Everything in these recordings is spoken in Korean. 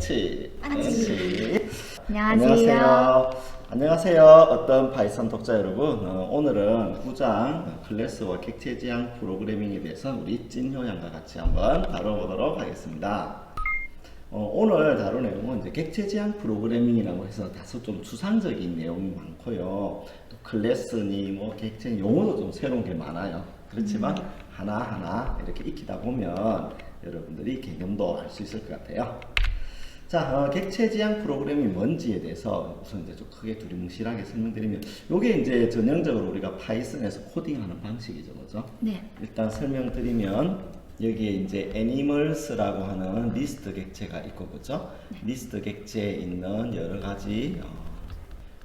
옳지. 안녕하세요. 안녕하세요. 어떤 파이썬 독자 여러분. 오늘은 구장 클래스와 객체 지향 프로그래밍에 대해서 우리 찐효양과 같이 한번 다뤄보도록 하겠습니다. 오늘 다룰 내용은 이제 객체 지향 프로그래밍이라고 해서 다소 좀 추상적인 내용이 많고요. 또 클래스니 뭐 객체 용어도 좀 새로운 게 많아요. 그렇지만 하나하나 이렇게 익히다 보면 여러분들이 개념도 알 수 있을 것 같아요. 자, 객체 지향 프로그램이 뭔지에 대해서 우선 이제 좀 크게 두리뭉실하게 설명드리면, 요게 이제 전형적으로 우리가 파이썬에서 코딩하는 방식이죠, 그죠? 네. 일단 설명드리면, 여기에 이제 animals라고 하는 리스트 객체가 있고, 그죠? 리스트 객체에 있는 여러 가지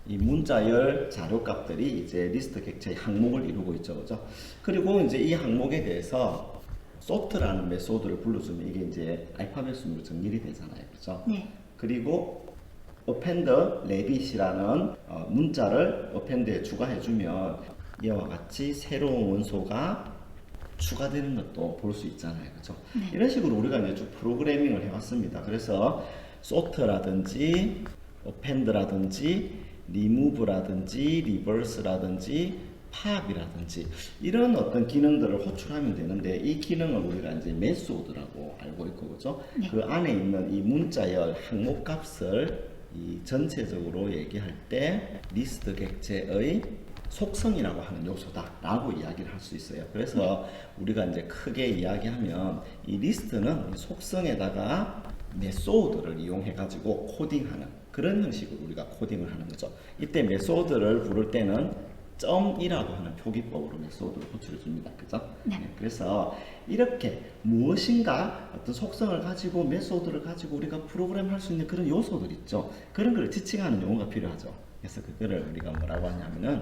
이 문자열 자료값들이 이제 리스트 객체의 항목을 이루고 있죠, 그죠? 그리고 이제 이 항목에 대해서 sort라는 메소드를 불러주면 이게 이제 알파벳 순으로 정렬이 되잖아요, 그죠? 네. 그리고 append rabbit이라는 문자를 append에 추가해주면 이와 같이 새로운 원소가 추가되는 것도 볼 수 있잖아요, 그죠? 네. 이런 식으로 우리가 이제 쭉 프로그래밍을 해왔습니다. 그래서 sort라든지 append라든지 remove라든지 reverse라든지 pop이라든지 이런 어떤 기능들을 호출하면 되는데, 이 기능을 우리가 이제 메소드라고 알고 있고, 그죠? 네. 그 안에 있는 이 문자열 항목 값을 이 전체적으로 얘기할 때 리스트 객체의 속성이라고 하는 요소다라고 이야기를 할 수 있어요. 그래서 우리가 이제 크게 이야기하면 이 리스트는 속성에다가 메소드를 이용해 가지고 코딩하는 그런 형식으로 우리가 코딩을 하는 거죠. 이때 메소드를 부를 때는 점이라고 하는 표기법으로 메소드를 호출해 줍니다. 그죠? 네. 그래서 이렇게 무엇인가 어떤 속성을 가지고 메소드를 가지고 우리가 프로그램 할 수 있는 그런 요소들 있죠. 그런 걸 지칭하는 용어가 필요하죠. 그래서 그거를 우리가 뭐라고 하냐면은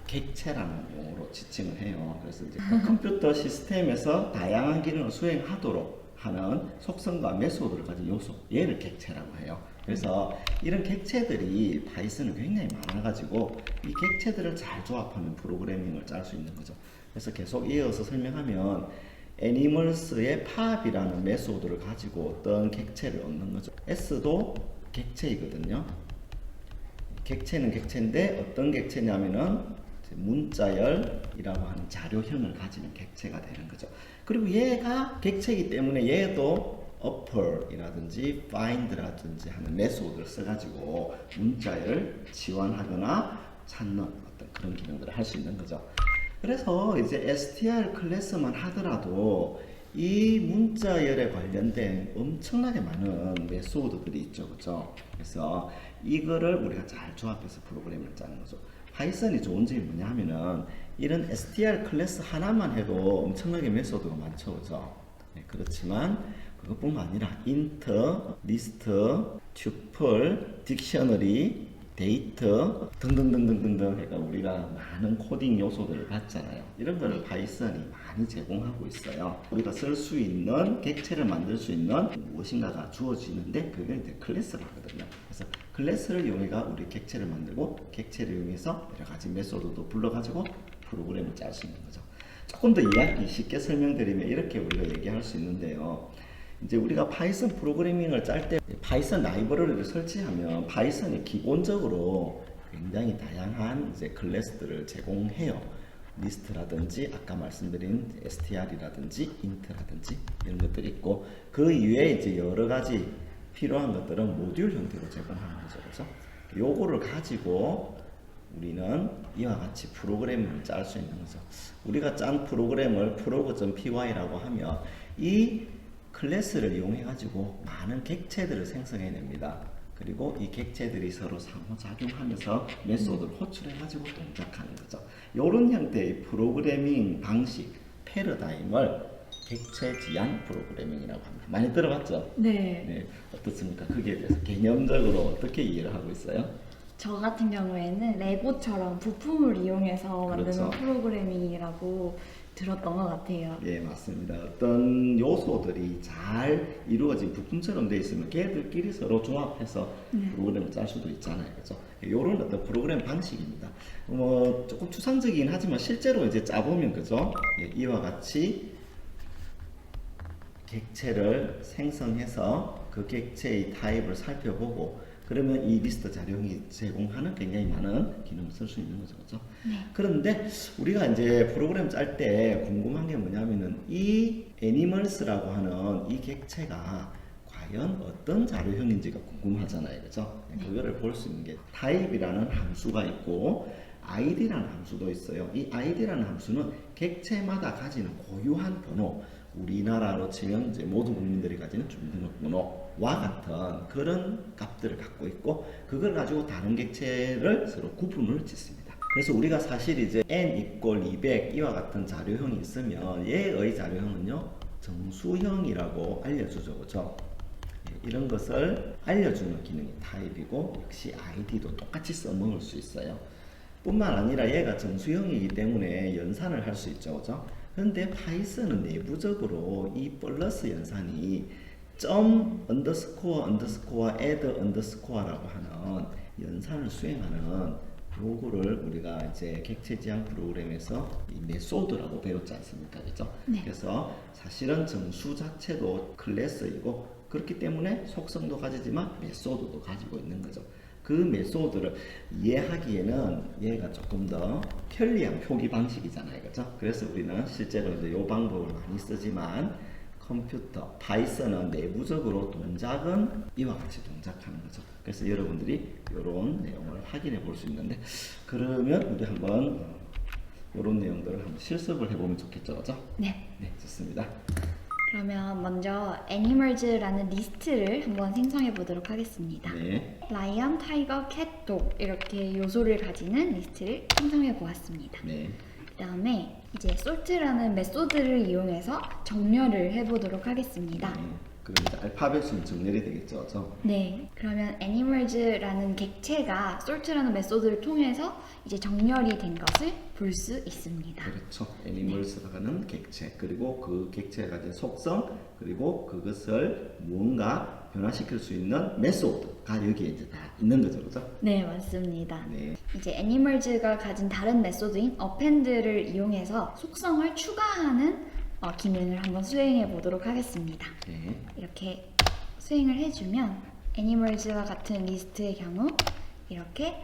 객체라는 용어로 지칭을 해요. 그래서 이제 컴퓨터 시스템에서 다양한 기능을 수행하도록 하는 속성과 메소드를 가진 요소, 얘를 객체라고 해요. 그래서 이런 객체들이 파이썬은 굉장히 많아가지고 이 객체들을 잘 조합하면 프로그래밍을 짤 수 있는 거죠. 그래서 계속 이어서 설명하면 animals의 pop이라는 메소드를 가지고 어떤 객체를 얻는 거죠. s도 객체이거든요. 객체는 객체인데 어떤 객체냐면은 문자열이라고 하는 자료형을 가지는 객체가 되는 거죠. 그리고 얘가 객체이기 때문에 얘도 upper이라든지 find라든지 하는 메소드를 써가지고 문자열을 지원하거나 찾는 어떤 그런 기능들을 할 수 있는 거죠. 그래서 이제 str 클래스만 하더라도 이 문자열에 관련된 엄청나게 많은 메소드들이 있죠, 그죠? 그래서 이거를 우리가 잘 조합해서 프로그램을 짜는 거죠. 파이썬이 좋은 점이 뭐냐 하면은 이런 str 클래스 하나만 해도 엄청나게 메소드가 많죠, 그죠? 네, 그렇지만 그것뿐만 아니라 int, list, tuple, dictionary, 데이터 등등등등등등, 그러니까 우리가 많은 코딩 요소들을 봤잖아요. 이런 거를 파이썬이 많이 제공하고 있어요. 우리가 쓸 수 있는 객체를 만들 수 있는 무엇인가가 주어지는데 그게 이제 클래스를 하거든요. 그래서 클래스를 이용해서 우리 객체를 만들고 객체를 이용해서 여러 가지 메소드도 불러가지고 프로그램을 짤 수 있는 거죠. 조금 더 이야기 쉽게 설명드리면 이렇게 우리가 얘기할 수 있는데요. 이제 우리가 파이썬 프로그래밍을 짤 때 파이썬 라이브러리를 설치하면 파이썬이 기본적으로 굉장히 다양한 이제 클래스들을 제공해요. 리스트라든지 아까 말씀드린 str이라든지 int라든지 이런 것들이 있고, 그 이외에 이제 여러 가지 필요한 것들은 모듈 형태로 제공하는 거죠. 그래서 요거를 가지고 우리는 이와 같이 프로그램을 짤 수 있는 거죠. 우리가 짠 프로그램을 prog.py라고 하면 이 클래스를 이용해 가지고 많은 객체들을 생성해냅니다. 그리고 이 객체들이 서로 상호작용하면서 메소드를 호출해 가지고 동작하는 거죠. 이런 형태의 프로그래밍 방식, 패러다임을 객체 지향 프로그래밍이라고 합니다. 많이 들어봤죠? 네. 네, 어떻습니까? 그게 대해서 개념적으로 어떻게 이해를 하고 있어요? 저 같은 경우에는 레고처럼 부품을 이용해서 만드는 그렇죠. 프로그래밍이라고 들었던 것 같아요. 예, 맞습니다. 어떤 요소들이 잘 이루어진 부품처럼 되어 있으면 걔들끼리 서로 조합해서 프로그램을 짤 수도 있잖아요. 그죠? 이런 어떤 프로그램 방식입니다. 뭐, 조금 추상적이긴 하지만 실제로 이제 짜보면, 그죠? 예, 이와 같이 객체를 생성해서 그 객체의 타입을 살펴보고 그러면 이 리스트 자료형이 제공하는 굉장히 많은 기능을 쓸 수 있는 거죠. 그죠? 네. 그런데 우리가 이제 프로그램 짤 때 궁금한 게 뭐냐면은 이 애니멀스라고 하는 이 객체가 과연 어떤 자료형인지가 궁금하잖아요. 그죠? 네. 그거를 볼 수 있는 게 타입이라는 함수가 있고 id라는 함수도 있어요. 이 id라는 함수는 객체마다 가지는 고유한 번호, 우리나라로 치면 이제 모든 국민들이 가지는 주민등록번호와 같은 그런 값들을 갖고 있고 그걸 가지고 다른 객체를 서로 구분을 짓습니다. 그래서 우리가 사실 이제 n = 200 이와 같은 자료형이 있으면 얘의 자료형은요 정수형이라고 알려주죠. 그죠? 이런 것을 알려주는 기능이 타입이고 역시 id도 똑같이 써먹을 수 있어요. 뿐만 아니라 얘가 정수형이기 때문에 연산을 할 수 있죠. 그죠? 그런데 파이썬은 내부적으로 이 플러스 연산이 점 언더스코어 언더스코어 애드 언더스코어라고 하는 연산을 수행하는 요구를 우리가 이제 객체 지향 프로그램에서 이 메소드라고 배웠지 않습니까? 그죠? 네. 그래서 사실은 정수 자체도 클래스이고 그렇기 때문에 속성도 가지지만 메소드도 가지고 있는 거죠. 그 메소드를 이해하기에는 얘가 조금 더 편리한 표기 방식이잖아요. 그죠? 그래서 우리는 실제로 이제 이 방법을 많이 쓰지만 컴퓨터, 파이썬은 내부적으로 동작은 이와 같이 동작하는 거죠. 그래서 여러분들이 이런 내용을 확인해 볼 수 있는데 그러면 우리 한번 이런 내용들을 한번 실습을 해보면 좋겠죠. 그죠? 네. 네, 좋습니다. 그러면 먼저 애니멀즈라는 리스트를 한번 생성해 보도록 하겠습니다. 네. 라이언, 타이거, 캣, 독 이렇게 요소를 가지는 리스트를 생성해 보았습니다. 네. 그 다음에 이제 sort라는 메소드를 이용해서 정렬을 해보도록 하겠습니다. 그럼 이제 알파벳으로 정렬이 되겠죠. 그죠? 네, 그러면 animals라는 객체가 sort라는 메소드를 통해서 이제 정렬이 된 것을 볼 수 있습니다. 그렇죠. 애니멀스라는 객체 그리고 그 객체가 가진 속성 그리고 그것을 무언가 변화시킬 수 있는 메소드가 여기에 이제 다 있는 거죠, 그렇죠? 네, 맞습니다. 네. 이제 animals가 가진 다른 메소드인 append를 이용해서 속성을 추가하는 기능을 한번 수행해 보도록 하겠습니다. 네. 이렇게 수행을 해주면 animals와 같은 리스트의 경우 이렇게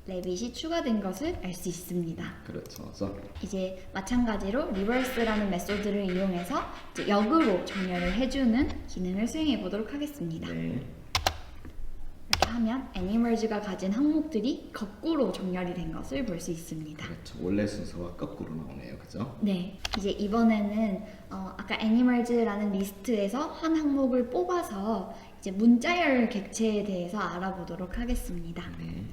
레빗이 추가된 것을 알 수 있습니다. 그렇죠. 그래서 이제 마찬가지로 reverse라는 메소드를 이용해서 이제 역으로 정렬을 해주는 기능을 수행해 보도록 하겠습니다. 네. 이렇게 하면 animals가 가진 항목들이 거꾸로 정렬이 된 것을 볼 수 있습니다. 그렇죠. 원래 순서와 거꾸로 나오네요, 그죠? 네, 이제 이번에는 아까 animals라는 리스트에서 한 항목을 뽑아서 이제 문자열 객체에 대해서 알아보도록 하겠습니다. 네.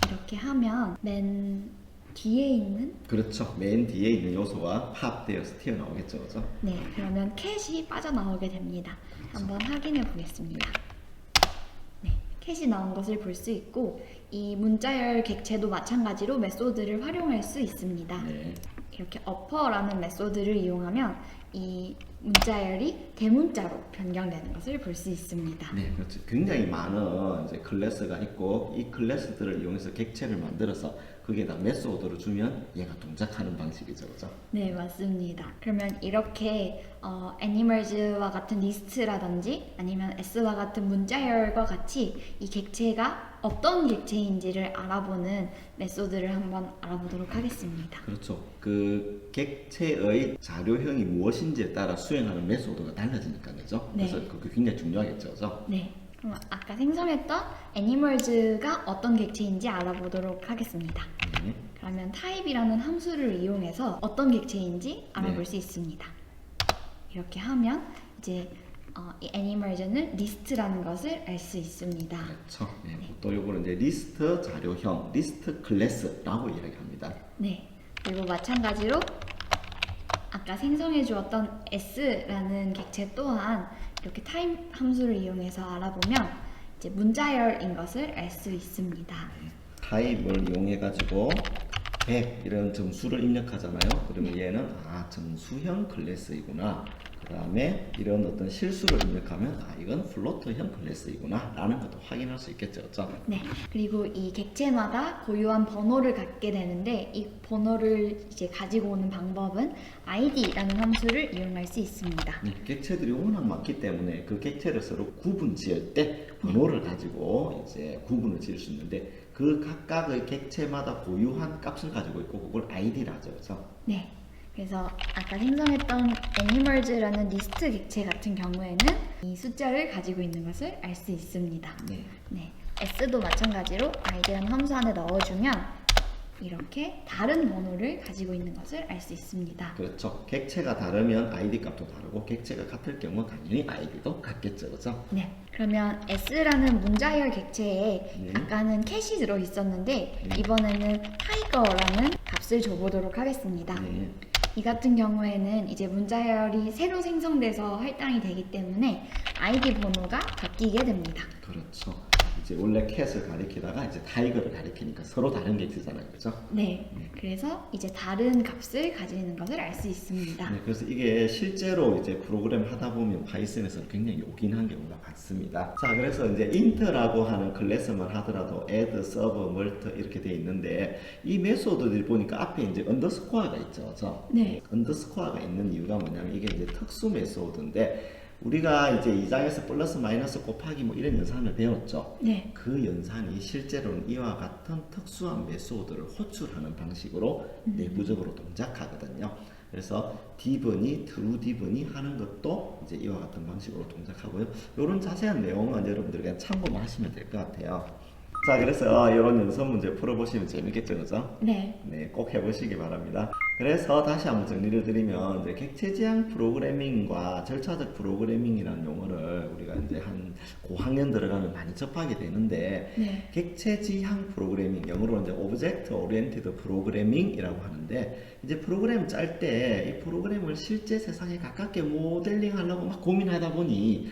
이렇게 하면 맨 뒤에 있는 그렇죠. 맨 뒤에 있는 요소가 팝되어서 튀어나오겠죠, 그죠? 네, 그러면 캣이 빠져나오게 됩니다. 한번 확인해 보겠습니다. 네, 캣이 나온 것을 볼 수 있고 이 문자열 객체도 마찬가지로 메소드를 활용할 수 있습니다. 네. 이렇게 upper라는 메소드를 이용하면 이 문자열이 대문자로 변경되는 것을 볼 수 있습니다. 네, 그렇죠. 굉장히 많은 이제 클래스가 있고 이 클래스들을 이용해서 객체를 만들어서 거기에다 메소드를 주면 얘가 동작하는 방식이죠, 그죠? 네, 맞습니다. 그러면 이렇게 animals와 같은 리스트라든지 아니면 s와 같은 문자열과 같이 이 객체가 어떤 객체인지를 알아보는 메소드를 한번 알아보도록 하겠습니다. 그렇죠. 그 객체의 자료형이 무엇인지에 따라 수행하는 메소드가 달라지니까 그죠? 네. 그래서 그게 굉장히 중요하겠죠, 그죠? 네, 그럼 아까 생성했던 animals가 어떤 객체인지 알아보도록 하겠습니다. 네. 그러면 타입이라는 함수를 이용해서 어떤 객체인지 알아볼 네. 수 있습니다. 이렇게 하면 이제 이 애니멀즈는 리스트라는 것을 알 수 있습니다. 그렇죠. 네. 또 요거는 이제 리스트 자료형, 리스트 클래스라고 이야기합니다. 네. 그리고 마찬가지로 아까 생성해 주었던 s라는 객체 또한 이렇게 타입 함수를 이용해서 알아보면 이제 문자열인 것을 알 수 있습니다. 타입을 이용해 가지고 100 이런 정수를 입력하잖아요. 그러면 얘는 정수형 클래스이구나. 그 다음에 이런 어떤 실수를 입력하면 이건 플로트형 클래스이구나 라는 것도 확인할 수 있겠죠. 그렇죠? 네. 그리고 이 객체마다 고유한 번호를 갖게 되는데 이 번호를 이제 가지고 오는 방법은 id라는 함수를 이용할 수 있습니다. 객체들이 워낙 많기 때문에 그 객체를 서로 구분 지을 때 번호를 가지고 이제 구분을 지을 수 있는데 그 각각의 객체마다 고유한 값을 가지고 있고 그걸 id라 하죠. 그렇죠? 네. 그래서 아까 생성했던 animals라는 리스트 객체 같은 경우에는 이 숫자를 가지고 있는 것을 알 수 있습니다. 네. 네. s도 마찬가지로 id라는 함수 안에 넣어주면 이렇게 다른 번호를 가지고 있는 것을 알 수 있습니다. 그렇죠. 객체가 다르면 id 값도 다르고 객체가 같을 경우 당연히 id도 같겠죠. 그렇죠? 네. 그러면 s라는 문자열 객체에 네. 아까는 캣이 들어 있었는데 네. 이번에는 tiger라는 값을 줘보도록 하겠습니다. 네. 이 같은 경우에는 이제 문자열이 새로 생성돼서 할당이 되기 때문에 id 번호가 바뀌게 됩니다. 그렇죠. 이제 원래 캣을 가리키다가 이제 타이거를 가리키니까 서로 다른 객체잖아요. 그렇죠? 네. 그래서 이제 다른 값을 가지는 것을 알 수 있습니다. 네, 그래서 이게 실제로 이제 프로그램 하다 보면 파이썬에서 굉장히 요긴한 경우가 많습니다. 자, 그래서 이제 int라고 하는 클래스만 하더라도 add, sub, mult 이렇게 돼 있는데 이 메소드들 보니까 앞에 이제 언더스코어가 있죠. 그렇죠? 네. 언더스코어가 있는 이유가 뭐냐면 이게 이제 특수 메소드인데 우리가 이제 2장에서 플러스 마이너스 곱하기 뭐 이런 연산을 배웠죠. 네. 그 연산이 실제로는 이와 같은 특수한 메소드를 호출하는 방식으로 내부적으로 동작하거든요. 그래서 div니, true div니 하는 것도 이제 이와 같은 방식으로 동작하고요. 이런 자세한 내용은 여러분들 그냥 참고만 하시면 될 것 같아요. 자, 그래서 이런 연습 문제 풀어보시면 재밌겠죠, 그죠? 네. 네, 꼭 해보시기 바랍니다. 그래서 다시 한번 정리를 드리면 이제 객체 지향 프로그래밍과 절차적 프로그래밍이라는 용어를 우리가 이제 한 고학년 들어가면 많이 접하게 되는데 네. 객체 지향 프로그래밍, 영어로 이제 오브젝트 오리엔티드 프로그래밍이라고 하는데 이제 프로그램 짤 때 이 프로그램을 실제 세상에 가깝게 모델링 하려고 막 고민하다 보니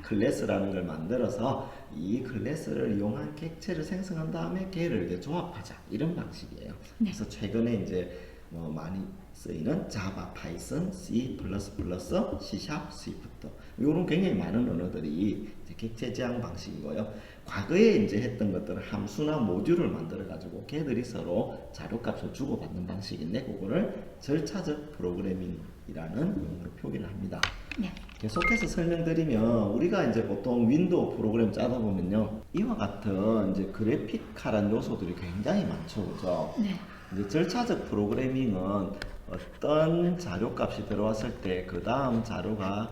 클래스라는 걸 만들어서 이 클래스를 이용한 객체를 생성한 다음에 걔를 이제 조합하자 이런 방식이에요. 네. 그래서 최근에 이제 뭐 많이 쓰이는 자바, 파이썬, C++, C#, 스위프트 이런 굉장히 많은 언어들이 이제 객체 지향 방식이고요. 과거에 이제 했던 것들은 함수나 모듈을 만들어 가지고 걔들이 서로 자료값을 주고받는 방식인데 그거를 절차적 프로그래밍이라는 용어로 표기를 합니다. 네. 계속해서 설명드리면 우리가 이제 보통 윈도우 프로그램 짜다 보면요 이와 같은 이제 그래픽화란 요소들이 굉장히 많죠, 그죠? 네. 이제 절차적 프로그래밍은 어떤 자료값이 들어왔을 때 그 다음 자료가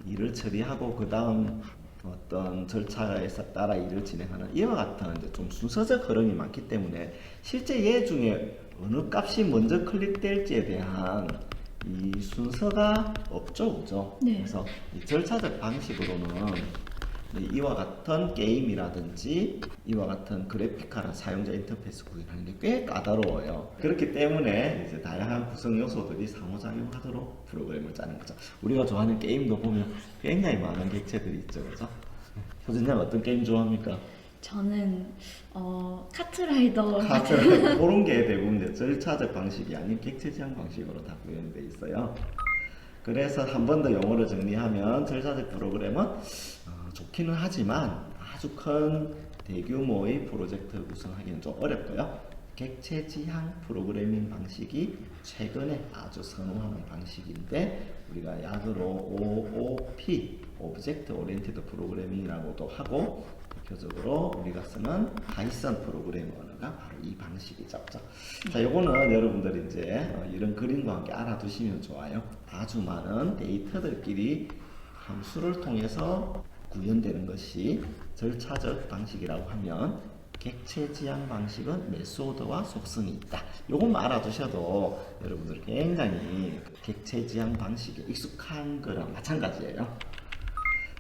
일을 처리하고 그 다음 어떤 절차에 따라 일을 진행하는 이와 같은 이제 좀 순서적 흐름이 많기 때문에 실제 얘 중에 어느 값이 먼저 클릭될지에 대한 이 순서가 없죠, 그죠? 네. 그래서 이 절차적 방식으로는 이와 같은 게임이라든지 이와 같은 그래픽화나 사용자 인터페이스 구현하는 게 꽤 까다로워요. 그렇기 때문에 이제 다양한 구성 요소들이 상호작용하도록 프로그램을 짜는 거죠. 우리가 좋아하는 게임도 보면 굉장히 많은 객체들이 있죠, 그죠? 효진이 형 어떤 게임 좋아합니까? 저는 카트라이더 카트라이더 그런 게 대부분 이제 절차적 방식이 아닌 객체 지향 방식으로 다 구현이 돼 있어요. 그래서 한 번 더 용어를 정리하면 절차적 프로그램은 좋기는 하지만 아주 큰 대규모의 프로젝트 구성하기는 좀 어렵고요. 객체 지향 프로그래밍 방식이 최근에 아주 선호하는 방식인데 우리가 약으로 OOP, 오브젝트 오리엔티드 프로그래밍이라고도 하고 대표적으로 우리가 쓰는 파이썬 프로그래밍 언어가 바로 이 방식이죠. 자, 요거는 여러분들이 이제 이런 그림과 함께 알아두시면 좋아요. 아주 많은 데이터들끼리 함수를 통해서 구현되는 것이 절차적 방식이라고 하면 객체 지향 방식은 메소드와 속성이 있다. 요것만 알아두셔도 여러분들 굉장히 객체 지향 방식에 익숙한 거랑 마찬가지예요.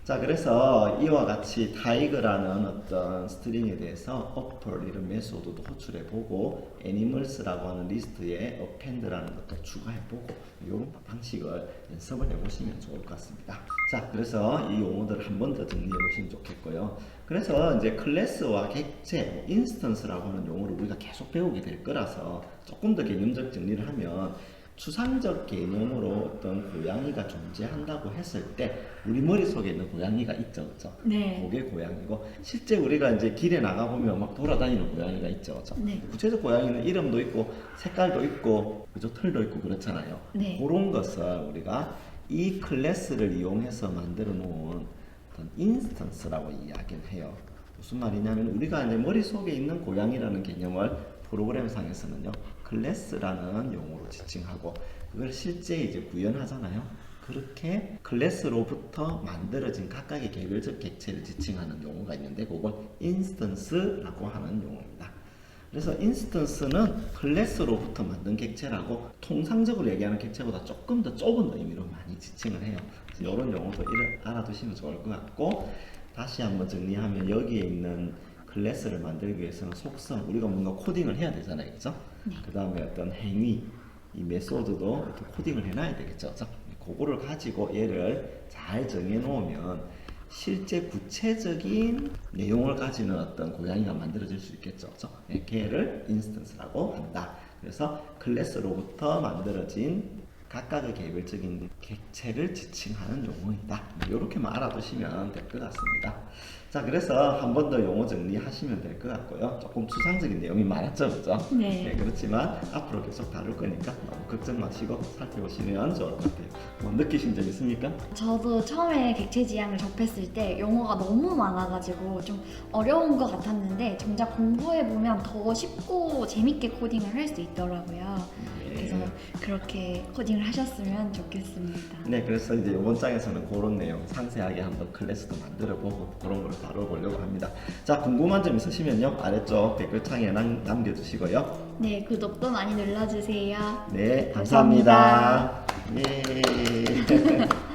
자, 그래서 이와 같이 타이거라는 어떤 스트링에 대해서 어플 이런 메소드도 호출해보고 애니멀스라고 하는 리스트에 append라는 것도 추가해보고 이런 방식을 연습을 해보시면 좋을 것 같습니다. 자, 그래서 이 용어들을 한 번 더 정리해보시면 좋겠고요. 그래서 이제 클래스와 객체, 인스턴스라고 하는 용어를 우리가 계속 배우게 될 거라서 조금 더 개념적 정리를 하면 추상적 개념으로 어떤 고양이가 존재한다고 했을 때 우리 머릿속에 있는 고양이가 있죠, 그죠? 네. 그게 고양이고 실제 우리가 이제 길에 나가 보면 막 돌아다니는 고양이가 있죠, 그죠? 네. 구체적 고양이는 이름도 있고 색깔도 있고 그죠? 털도 있고 그렇잖아요. 네. 그런 것을 우리가 이 클래스를 이용해서 만들어 놓은 어떤 인스턴스라고 이야기를 해요. 무슨 말이냐면 우리가 이제 머릿속에 있는 고양이라는 개념을 프로그램상에서는요 클래스라는 용어로 지칭하고 그걸 실제 이제 구현하잖아요. 그렇게 클래스로부터 만들어진 각각의 개별적 객체를 지칭하는 용어가 있는데 그걸 인스턴스라고 하는 용어입니다. 그래서 인스턴스는 클래스로부터 만든 객체라고 통상적으로 얘기하는 객체보다 조금 더 좁은 의미로 많이 지칭을 해요. 그래서 이런 용어도 알아두시면 좋을 것 같고 다시 한번 정리하면 여기에 있는 클래스를 만들기 위해서는 속성, 우리가 뭔가 코딩을 해야 되잖아요. 그죠? 그 다음에 어떤 행위, 이 메소드도 또 코딩을 해놔야 되겠죠. 그죠? 그거를 가지고 얘를 잘 정해 놓으면 실제 구체적인 내용을 가지는 어떤 고양이가 만들어질 수 있겠죠. 그죠? 걔를 인스턴스라고 한다. 그래서 클래스로부터 만들어진 각각의 개별적인 객체를 지칭하는 용어이다. 이렇게만 알아두시면 될 것 같습니다. 자, 그래서 한 번 더 용어 정리하시면 될 것 같고요. 조금 추상적인 내용이 많았죠, 그죠? 네. 그렇지만 앞으로 계속 다룰 거니까 너무 걱정 마시고 살펴보시면 좋을 것 같아요. 뭐 느끼신 점 있습니까? 저도 처음에 객체 지향을 접했을 때 용어가 너무 많아가지고 좀 어려운 것 같았는데 정작 공부해보면 더 쉽고 재밌게 코딩을 할 수 있더라고요. 그래서 그렇게 코딩을 하셨으면 좋겠습니다. 네, 그래서 이제 이번 장에서는 그런 내용 상세하게 한번 클래스도 만들어보고 그런 걸 다뤄보려고 합니다. 자, 궁금한 점 있으시면요 아래쪽 댓글창에 남겨주시고요. 네, 구독도 많이 눌러주세요. 네, 감사합니다. 감사합니다. 예.